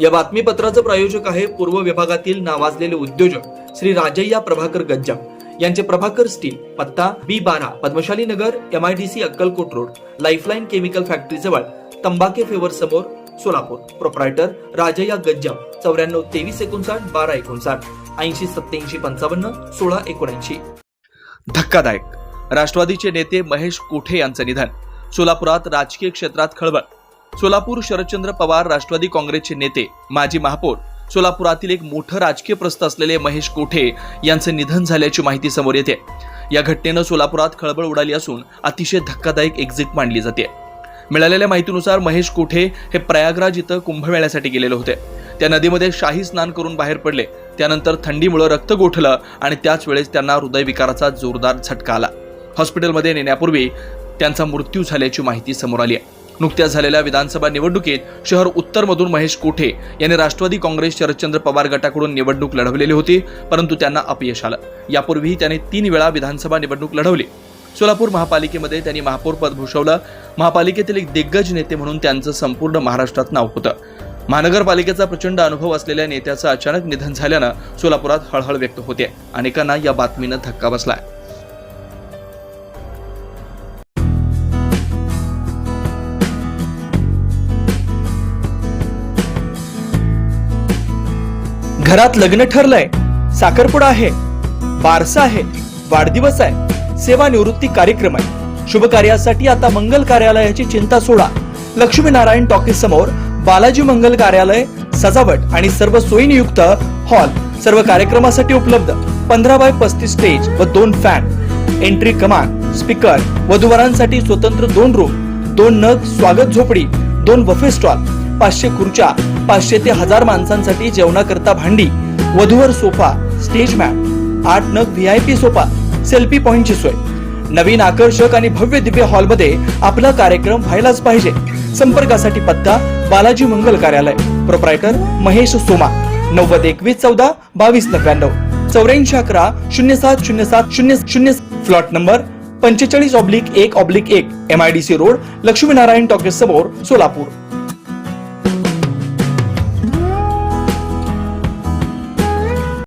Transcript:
या बातमीपत्राचे प्रायोजक आहे पूर्व विभागातील नावाजलेले उद्योजक श्री राजय्या प्रभाकर गज्जाम यांचे प्रभाकर स्टील, पत्ता B12 पद्मशाली नगर, MIDC Akkalkot road, lifeline chemical factory जवळ, तंबाके फेवर समोर, सोलापूर. प्रोप्रायटर राजय्या गज्जाम 94 23 59 12 59 80 87 55 16 79. धक्कादायक. राष्ट्रवादीचे नेते महेश कोठे यांचे निधन. सोलापुरात राजकीय क्षेत्रात खळबळ. सोलापूर शरदचंद्र पवार राष्ट्रवादी काँग्रेसचे नेते, माजी महापौर, सोलापुरातील एक मोठं राजकीय प्रस्थ असलेले महेश कोठे यांचे निधन झाल्याची माहिती समोर येते. या घटनेनं सोलापुरात खळबळ उडाली असून अतिशय धक्कादायक एक्झिट मानली जाते. मिळालेल्या माहितीनुसार महेश कोठे हे प्रयागराज इथं कुंभमेळ्यासाठी गेलेले होते. त्या नदीमध्ये शाही स्नान करून बाहेर पडले. त्यानंतर थंडीमुळे रक्त गोठलं आणि त्याच वेळेस त्यांना हृदयविकाराचा जोरदार झटका आला. हॉस्पिटलमध्ये नेण्यापूर्वी त्यांचा मृत्यू झाल्याची माहिती समोर आली आहे. नुकत्याच झालेल्या विधानसभा निवडणुकीत शहर उत्तरमधून महेश कोठे यांनी राष्ट्रवादी काँग्रेस शरदचंद्र पवार गटाकडून निवडणूक लढवलेली होती, परंतु त्यांना अपयश आलं. यापूर्वीही त्यांनी 3 वेळा विधानसभा निवडणूक लढवली. सोलापूर महापालिकेमध्ये त्यांनी महापौर पद भूषवलं. महापालिकेतील एक दिग्गज नेते म्हणून त्यांचं संपूर्ण महाराष्ट्रात नाव होतं. महानगरपालिकेचा प्रचंड अनुभव असलेल्या नेत्याचं अचानक निधन झाल्यानं सोलापुरात हळहळ व्यक्त होते. अनेकांना या बातमीनं धक्का बसलाय. घरात लग्न ठरलंय, साखरपुडा आहे, बारसा आहे, वाढदिवस आहे, सेवानिवृत्ती कार्यक्रम आहे. शुभ कार्यासाठी आता मंगल कार्यालयाची चिंता सोडा. लक्ष्मीनारायण टॉकीज समोर बालाजी मंगल कार्यालय, सजावट आणि सर्व सोयीनियुक्त हॉल सर्व कार्यक्रमासाठी उपलब्ध. 15x35 स्टेज व 2 फॅन, एंट्री कमान, स्पीकर, वधूवरांसाठी स्वतंत्र 2 रूम, 2 नग स्वागत झोपडी, 2 बफे स्टॉल, 500 खुर्च्या, 500 ते 1000 माणसांसाठी जेवणाकरता भांडी, वधूवर सोफा, स्टेज मॅट, 8 नग VIP सोफा, सेल्फी पॉइंटची सोय. नवीन आकर्षक आणि भव्य दिव्य हॉलमध्ये आपला कार्यक्रम व्हायलाच पाहिजे. संपर्कासाठी पत्ता बालाजी मंगल कार्यालय, proprietor Mahesh Soma, 90 21 14 22 99, 84 11 07 07 00, flat number 45/1/1, MIDC road, Laxminarayan talkies समोर, सोलापूर.